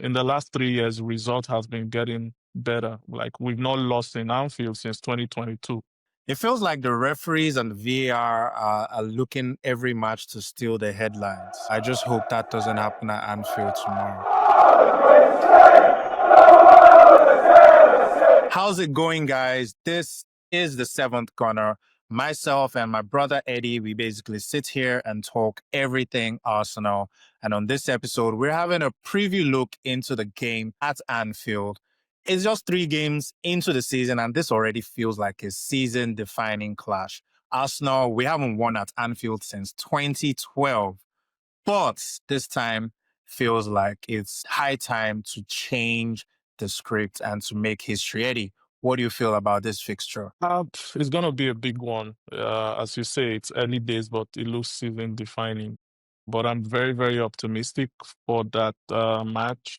in the last 3 years, result has been getting better. Like we've not lost in Anfield since 2022. It feels like the referees and VAR are looking every match to steal the headlines. I just hope that doesn't happen at Anfield tomorrow. How's it going, guys? This is the Seventh Corner. Myself and my brother Eddie, we basically sit here and talk everything Arsenal. And on this episode, we're having a preview look into the game at Anfield. It's just 3 games into the season, and this already feels like a season-defining clash. Arsenal, we haven't won at Anfield since 2012, but this time feels like it's high time to change the script and to make history. Eddie, what do you feel about this fixture? It's going to be a big one. As you say, it's early days, but it looks season-defining. But I'm very, very optimistic for that match.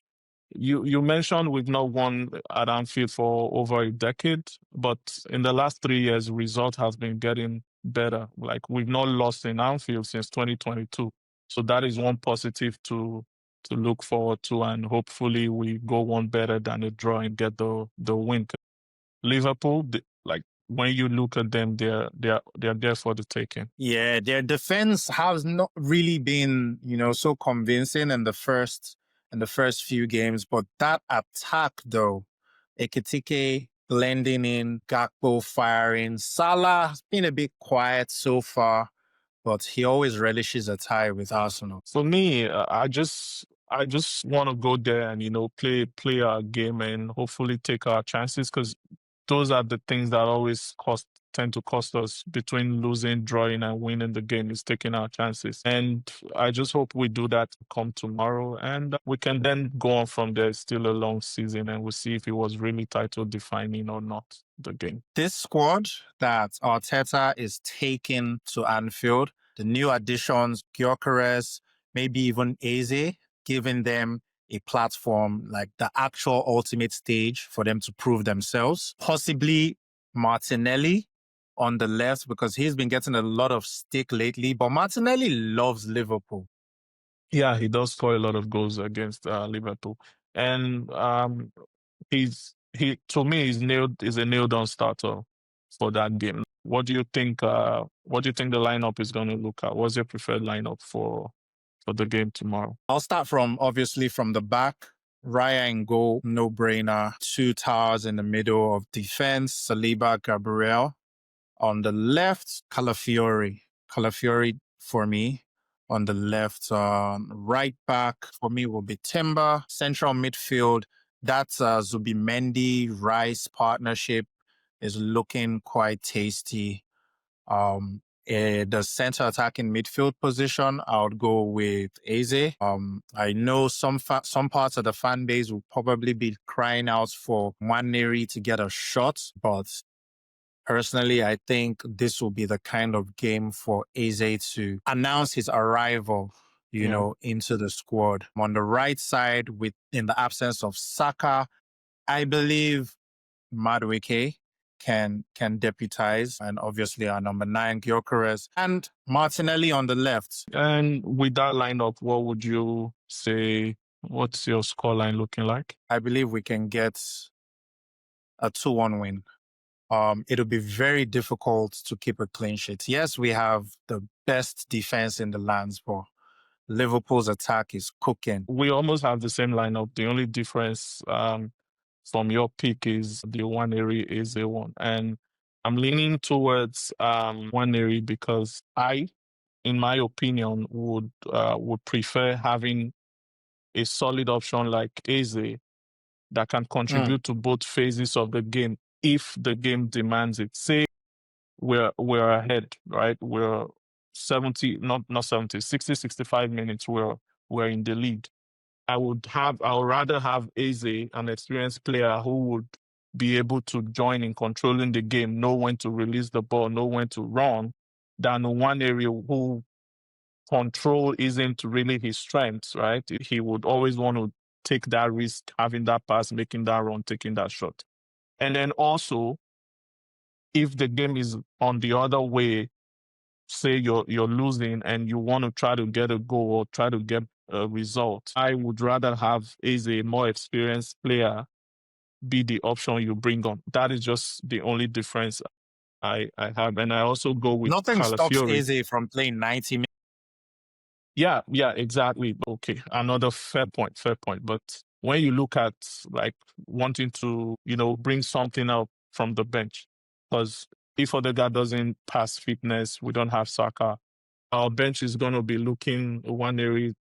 You mentioned we've not won at Anfield for over a decade, but in the last 3 years, result has been getting better. Like we've not lost in Anfield since 2022. So that is one positive to look forward to, and hopefully we go one better than a draw and get the win. Liverpool, like when you look at them, they're there for the taking. Yeah, their defense has not really been, so convincing in the first few games, but that attack though, Ekitiké blending in, Gakpo firing, Salah has been a bit quiet so far, but he always relishes a tie with Arsenal. For me, I just want to go there and play our game and hopefully take our chances, because those are the things that always tend to cost us. Between losing, drawing, and winning the game is taking our chances. And I just hope we do that come tomorrow, and we can then go on from there. It's still a long season, and we'll see if it was really title defining or not, the game. This squad that Arteta is taking to Anfield, the new additions, Gyökeres, maybe even Eze, giving them a platform, like the actual ultimate stage for them to prove themselves. Possibly Martinelli on the left, because he's been getting a lot of stick lately, but Martinelli loves Liverpool. Yeah, he does score a lot of goals against Liverpool. And to me, he's a nailed on starter for that game. What do you think the lineup is going to look at? What's your preferred lineup for the game tomorrow? I'll start from the back. Raya in goal, no brainer. 2 towers in the middle of defense. Saliba, Gabriel. On the left, Calafiori for me. On the left, right back for me will be Timber. Central midfield, that's Zubimendi Rice partnership is looking quite tasty. The center attacking midfield position, I would go with Eze. I know some parts of the fan base will probably be crying out for Nwaneri to get a shot, but personally, I think this will be the kind of game for Eze to announce his arrival, into the squad. On the right side, in the absence of Saka, I believe Madueke can deputize, and obviously our number 9, Gyökeres, and Martinelli on the left. And with that lineup, what would you say? What's your scoreline looking like? I believe we can get a 2-1 win. It'll be very difficult to keep a clean sheet. Yes, we have the best defense in the lands, but Liverpool's attack is cooking. We almost have the same lineup. The only difference from your pick is the Nwaneri is a one. And I'm leaning towards Nwaneri because I, in my opinion, would prefer having a solid option like Eze that can contribute to both phases of the game if the game demands it. Say we're ahead, right? We're 60, 65 minutes, we're in the lead. I would rather have Eze, an experienced player who would be able to join in controlling the game, know when to release the ball, know when to run, than Nwaneri who control isn't really his strength, right? He would always want to take that risk, having that pass, making that run, taking that shot. And then also, if the game is on the other way, say you're losing and you want to try to get a goal or try to get result. I would rather have is a more experienced player be the option you bring on. That is just the only difference I have. And I also go with Nothing stops Calafiori. Eze from playing 90 minutes. Yeah, exactly. Okay, another fair point. But when you look at like wanting to, bring something out from the bench, because if Odegaard doesn't pass fitness, we don't have Saka. Our bench is going to be looking one area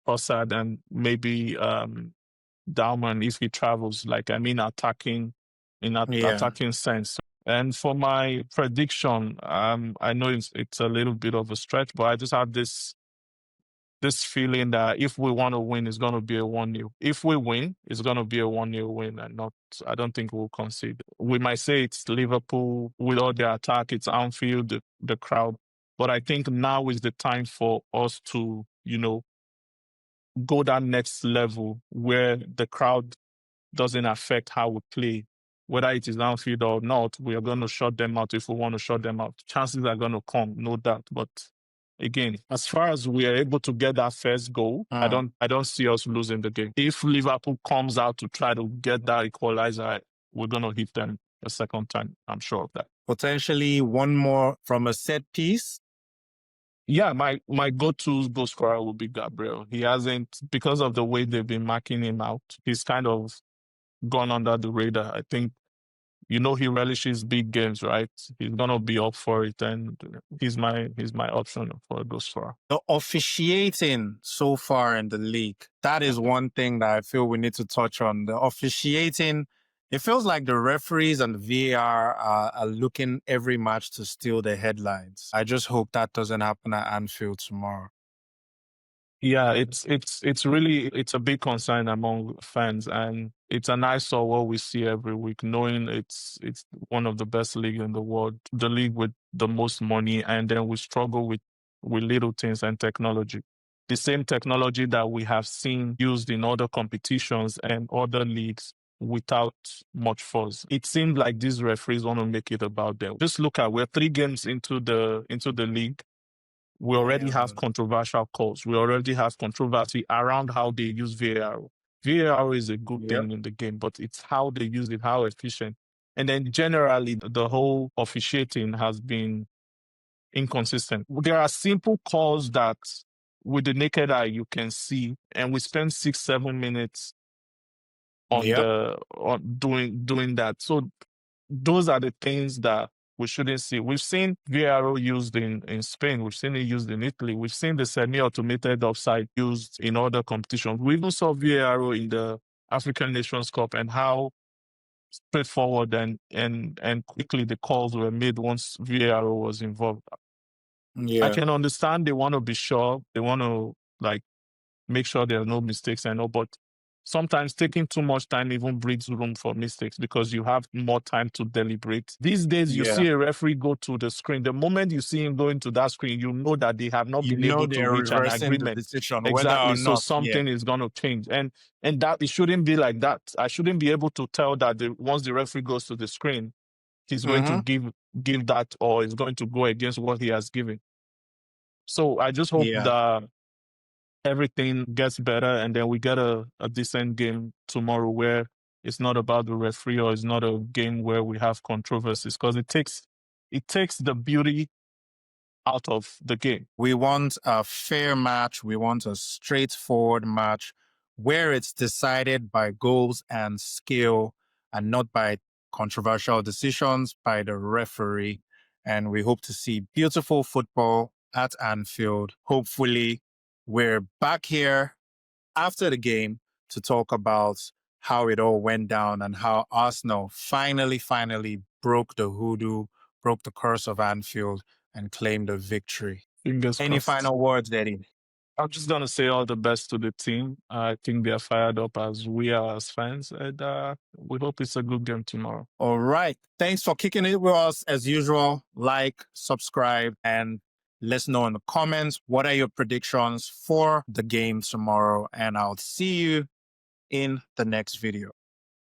Trossard and maybe Dalman if he travels. Like attacking attacking sense. And for my prediction, I know it's a little bit of a stretch, but I just have this feeling that if we want to win, it's going to be a 1-0. If we win, it's going to be a 1-0 win and not, I don't think we'll concede. We might say it's Liverpool with all their attack, it's Anfield, the crowd. But I think now is the time for us to, go that next level where the crowd doesn't affect how we play. Whether it is Anfield or not, we are going to shut them out if we want to shut them out. Chances are going to come, no doubt. But again, as far as we are able to get that first goal, I don't see us losing the game. If Liverpool comes out to try to get that equalizer, we're going to hit them a second time. I'm sure of that. Potentially one more from a set piece. Yeah, my go-to goal scorer will be Gabriel. He hasn't, because of the way they've been marking him out, he's kind of gone under the radar. I think, he relishes big games, right? He's gonna be up for it, and he's my option for a goal scorer. The officiating so far in the league, that is one thing that I feel we need to touch on. The officiating, it feels like the referees and the VAR are looking every match to steal the headlines. I just hope that doesn't happen at Anfield tomorrow. Yeah, it's really a big concern among fans, and it's an eyesore what we see every week, knowing it's one of the best leagues in the world, the league with the most money, and then we struggle with little things and technology. The same technology that we have seen used in other competitions and other leagues without much fuss. It seems like these referees want to make it about them. Just look at, we're 3 games into the league. We already have controversial calls. We already have controversy around how they use VAR. VAR is a good thing in the game, but it's how they use it, how efficient. And then generally, the whole officiating has been inconsistent. There are simple calls that with the naked eye you can see, and we spend 6-7 minutes on doing that. So those are the things that we shouldn't see. We've seen VAR used in Spain. We've seen it used in Italy. We've seen the semi-automated offside used in other competitions. We even saw VAR in the African Nations Cup and how straightforward and quickly the calls were made once VAR was involved. I can understand they want to be sure. They want to make sure there are no mistakes and all, but sometimes taking too much time even breeds room for mistakes because you have more time to deliberate. These days, you see a referee go to the screen. The moment you see him going to that screen, you know that they have not been able to reach an agreement. Decision, exactly. So something is going to change. And that it shouldn't be like that. I shouldn't be able to tell that once the referee goes to the screen, he's going to give that or is going to go against what he has given. So I just hope that everything gets better and then we get a decent game tomorrow where it's not about the referee or it's not a game where we have controversies, because it takes the beauty out of the game. We want a fair match. We want a straightforward match where it's decided by goals and skill and not by controversial decisions by the referee. And we hope to see beautiful football at Anfield. Hopefully, we're back here after the game to talk about how it all went down and how Arsenal finally broke the hoodoo, broke the curse of Anfield, and claimed a victory. Fingers Any crossed. final words, Eddie? I'm just going to say all the best to the team. I think they're fired up as we are as fans, and we hope it's a good game tomorrow. All right. Thanks for kicking it with us as usual. Like, subscribe, and let us know in the comments what are your predictions for the game tomorrow. And I'll see you in the next video.